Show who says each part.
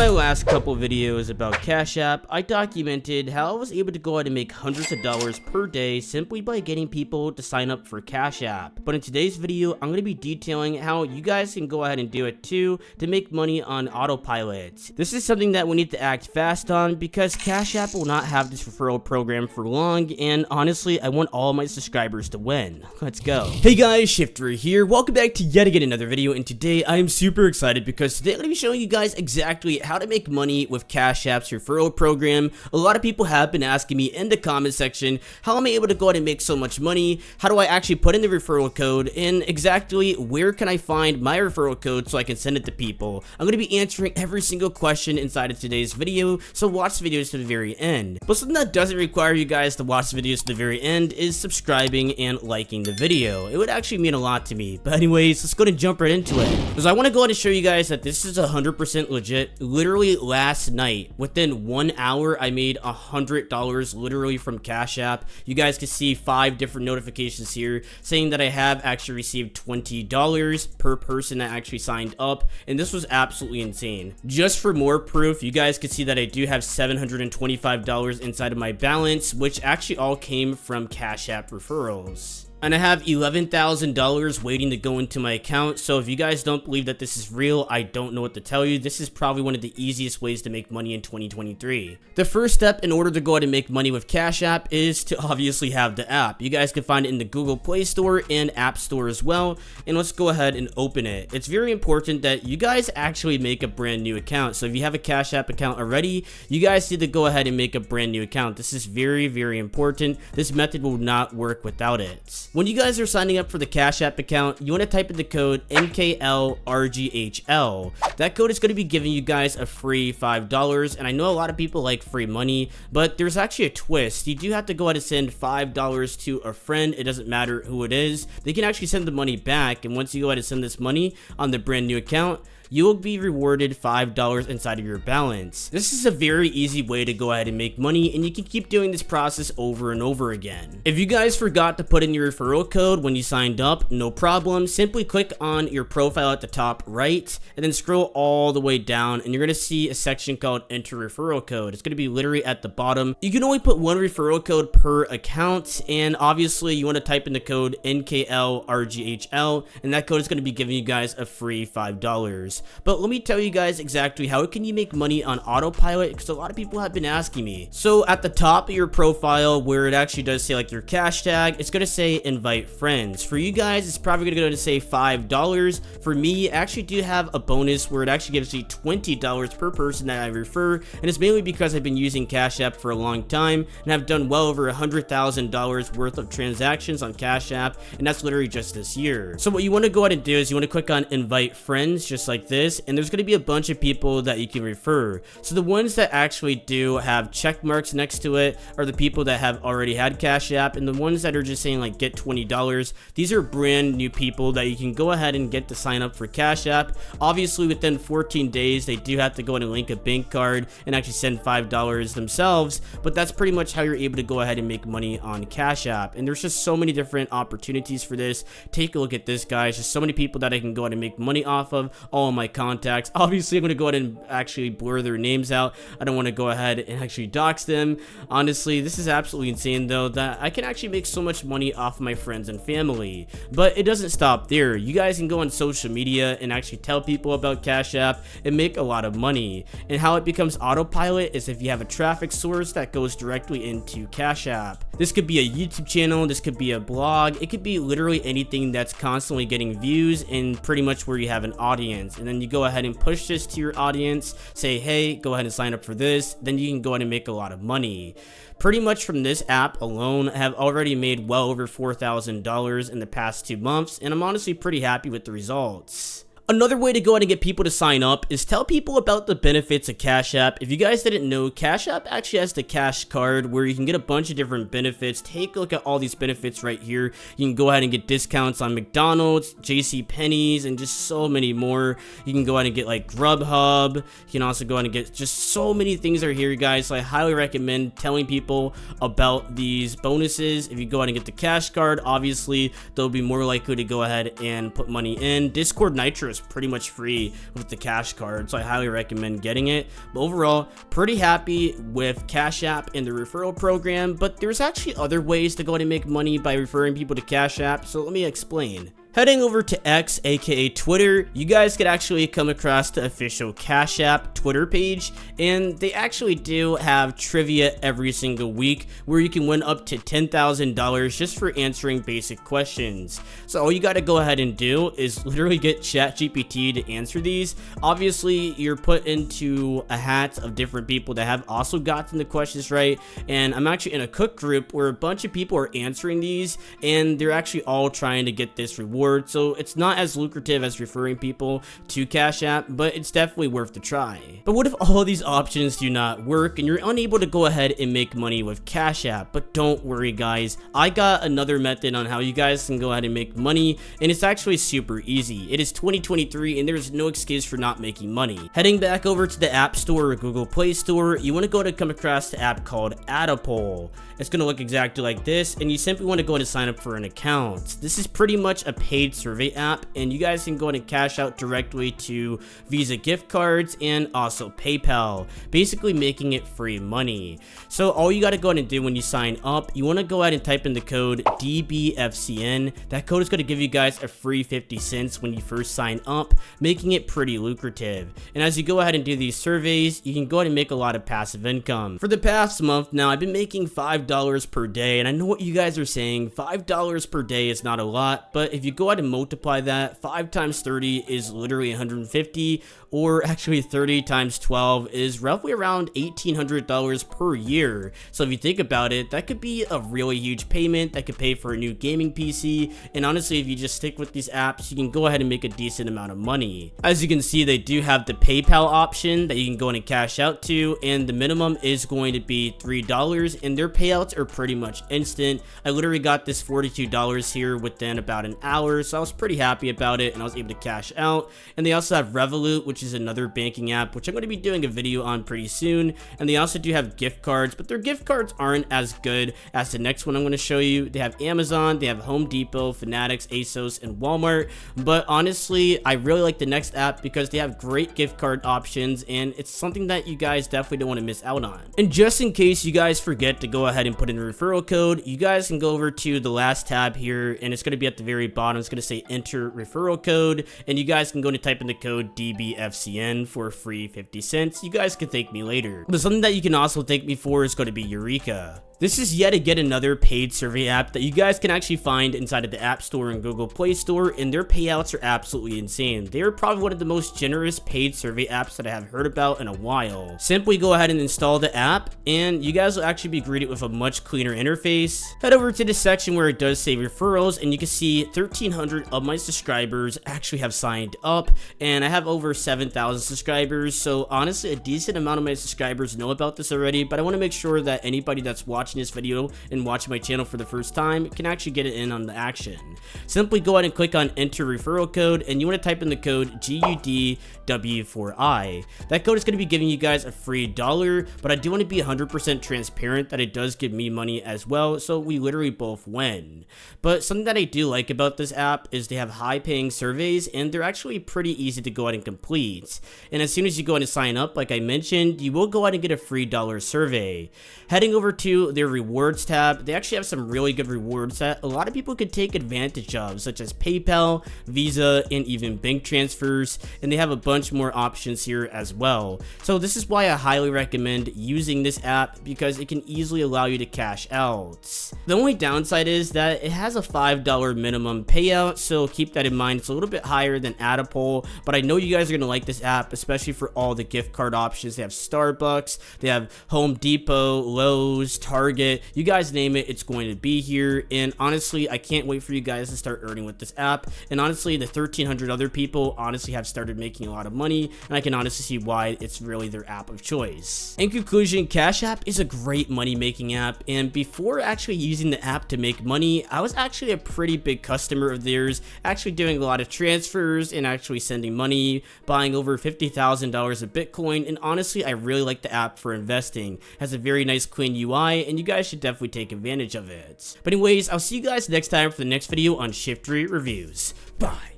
Speaker 1: my last couple videos about Cash App, I documented how I was able to go ahead and make hundreds of dollars per day simply by getting people to sign up for Cash App. But in today's video, I'm going to be detailing how you guys can go ahead and do it too to make money on autopilot. This is something that we need to act fast on because Cash App will not have this referral program for long, and honestly, I want all my subscribers to win. Let's go. Hey guys, Shiftery here. Welcome back to yet again another video, and today I am super excited because today I'm going to be showing you guys exactly how to make money with Cash App's referral program. A lot of people have been asking me in the comment section, how am I able to go ahead and make so much money? How do I actually put in the referral code? And exactly where can I find my referral code so I can send it to people? I'm going to be answering every single question inside of today's video, so watch the videos to the very end. But something that doesn't require you guys to watch the videos to the very end is subscribing and liking the video. It would actually mean a lot to me. But anyways, let's go ahead and jump right into it. Because I want to go ahead and show you guys that this is 100% legit. Literally last night, within 1 hour, I made $100 literally from Cash App. You guys can see 5 different notifications here saying that I have actually received $20 per person that actually signed up, and this was absolutely insane. Just for more proof, you guys can see that I do have $725 inside of my balance, which actually all came from Cash App referrals. And I have $11,000 waiting to go into my account, so if you guys don't believe that this is real, I don't know what to tell you. This is probably one of the easiest ways to make money in 2023. The first step in order to go ahead and make money with Cash App is to obviously have the app. You guys can find it in the Google Play Store and App Store as well, and let's go ahead and open it. It's very important that you guys actually make a brand new account. So if you have a Cash App account already, you guys need to go ahead and make a brand new account. This is very, very important. This method will not work without it. When you guys are signing up for the Cash App account, you want to type in the code NKLRGHL. That code is going to be giving you guys a free $5, and I know a lot of people like free money, but there's actually a twist. You do have to go ahead and send $5 to a friend. It doesn't matter who it is. They can actually send the money back, and once you go ahead and send this money on the brand new account, you will be rewarded $5 inside of your balance. This is a very easy way to go ahead and make money, and you can keep doing this process over and over again. If you guys forgot to put in your referral code when you signed up, no problem. Simply click on your profile at the top right and then scroll all the way down, and you're going to see a section called enter referral code. It's going to be literally at the bottom. You can only put one referral code per account, and obviously you want to type in the code NKLRGHL, and that code is going to be giving you guys a free $5. But let me tell you guys exactly how can you make money on autopilot, because a lot of people have been asking me. So at the top of your profile, where it actually does say like your cash tag, it's going to say invite friends. For you guys, it's probably going to go to say $5. For me, I actually do have a bonus where it actually gives me $20 per person that I refer, and it's mainly because I've been using Cash App for a long time and have done well over $100,000 worth of transactions on Cash App, and that's literally just this year. So what you want to go ahead and do is you want to click on invite friends just like this, and there's going to be a bunch of people that you can refer. So the ones that actually do have check marks next to it are the people that have already had Cash App, and the ones that are just saying like get $20, these are brand new people that you can go ahead and get to sign up for Cash App. Obviously within 14 days they do have to go ahead and link a bank card and actually send $5 themselves, but that's pretty much how you're able to go ahead and make money on Cash App. And there's just so many different opportunities for this. Take a look at this, guys. Just so many people that I can go ahead and make money off of. All of my contacts. Obviously, I'm going to go ahead and actually blur their names out. I don't want to go ahead and actually dox them. Honestly, this is absolutely insane though, that I can actually make so much money off of my friends and family. But it doesn't stop there. You guys can go on social media and actually tell people about Cash App and make a lot of money. And how it becomes autopilot is if you have a traffic source that goes directly into Cash App. This could be a YouTube channel, this could be a blog, it could be literally anything that's constantly getting views and pretty much where you have an audience. And then you go ahead and push this to your audience, say, hey, go ahead and sign up for this, then you can go ahead and make a lot of money. Pretty much from this app alone, I have already made well over $4,000 in the past 2 months, and I'm honestly pretty happy with the results. Another way to go ahead and get people to sign up is tell people about the benefits of Cash App. If you guys didn't know, Cash App actually has the cash card where you can get a bunch of different benefits. Take a look at all these benefits right here. You can go ahead and get discounts on McDonald's, JCPenney's, and just so many more. You can go ahead and get like Grubhub. You can also go ahead and get just so many things are here, guys. So I highly recommend telling people about these bonuses. If you go ahead and get the cash card, obviously they'll be more likely to go ahead and put money in. Discord Nitro is pretty much free with the Cash Card, so I highly recommend getting it. But overall, pretty happy with Cash App and the referral program, but there's actually other ways to go ahead and make money by referring people to Cash App, so let me explain. Heading over to X, aka Twitter, you guys could actually come across the official Cash App Twitter page, and they actually do have trivia every single week where you can win up to $10,000 just for answering basic questions. So all you gotta go ahead and do is literally get ChatGPT to answer these. Obviously, you're put into a hat of different people that have also gotten the questions right, and I'm actually in a cook group where a bunch of people are answering these, and they're actually all trying to get this reward. So it's not as lucrative as referring people to Cash App, but it's definitely worth the try. But what if all of these options do not work and you're unable to go ahead and make money with Cash App? But don't worry guys, I got another method on how you guys can go ahead and make money, and it's actually super easy. It is 2023 and there's no excuse for not making money. Heading back over to the App Store or Google Play Store, you want to go to come across the app called Adpoll. It's going to look exactly like this, and you simply want to go ahead and sign up for an account. This is pretty much a paid survey app, and you guys can go ahead and cash out directly to Visa gift cards and also PayPal, basically making it free money. So all you got to go ahead and do when you sign up, you want to go ahead and type in the code dbfcm. That code is going to give you guys a free 50 cents when you first sign up, making it pretty lucrative. And as you go ahead and do these surveys, you can go ahead and make a lot of passive income. For the past month now, I've been making $5 per day, and I know what you guys are saying, $5 per day is not a lot, but if you go ahead and multiply that, 5 times 30 is literally 150, or actually 30 times 12 is roughly around $1,800 per year. So if you think about it, that could be a really huge payment that could pay for a new gaming PC, and honestly, if you just stick with these apps, you can go ahead and make a decent amount of money. As you can see, they do have the PayPal option that you can go in and cash out to, and the minimum is going to be $3, and their payouts are pretty much instant. I literally got this $42 here within about an hour, so I was pretty happy about it, and I was able to cash out. And they also have Referral, which is another banking app, which I'm going to be doing a video on pretty soon. And they also do have gift cards, but their gift cards aren't as good as the next one I'm going to show you. They have Amazon, they have Home Depot, Fanatics, ASOS, and Walmart. But honestly, I really like the next app because they have great gift card options, and it's something that you guys definitely don't want to miss out on. And just in case you guys forget to go ahead and put in a referral code, you guys can go over to the last tab here, and it's going to be at the very bottom. It's going to say enter referral code, and you guys can go and type in the code dbfcn for a free 50 cents. You guys can thank me later. But something that you can also thank me for is going to be Eureka. This is yet again another paid survey app that you guys can actually find inside of the App Store and Google Play Store, and their payouts are absolutely insane. They are probably one of the most generous paid survey apps that I have heard about in a while. Simply go ahead and install the app, and you guys will actually be greeted with a much cleaner interface. Head over to the section where it does say referrals, and you can see 1,300 of my subscribers actually have signed up, and I have over 7,000 subscribers, so honestly a decent amount of my subscribers know about this already, but I want to make sure that anybody that's watching this video and watching my channel for the first time can actually get it in on the action. Simply go ahead and click on enter referral code, and you want to type in the code GUDW4I. That code is going to be giving you guys a free $1, but I do want to be 100% transparent that it does give me money as well, so we literally both win. But something that I do like about this app is they have high paying surveys, and they're actually pretty easy to go ahead and complete. And as soon as you go ahead and sign up, like I mentioned, you will go ahead and get a free $1 survey. Heading over to their rewards tab, they actually have some really good rewards that a lot of people could take advantage of, such as PayPal, Visa, and even bank transfers, and they have a bunch more options here as well. So this is why I highly recommend using this app, because it can easily allow you to cash out. The only downside is that it has a $5 minimum payout, so keep that in mind. It's a little bit higher than Adpoll, but I know you guys are going to like this app, especially for all the gift card options. They have Starbucks, they have Home Depot, Lowe's, Target, you guys name it, it's going to be here. And honestly, I can't wait for you guys to start earning with this app. And honestly, the 1,300 other people honestly have started making a lot of money, and I can honestly see why it's really their app of choice. In conclusion, Cash App is a great money making app, and before actually using the app to make money, I was actually a pretty big customer of theirs, actually doing a lot of transfers and actually sending money, buying over $50,000 of Bitcoin, and honestly, I really like the app for investing. It has a very nice clean UI, and you guys should definitely take advantage of it. But anyways, I'll see you guys next time for the next video on Shiftery Reviews. Bye!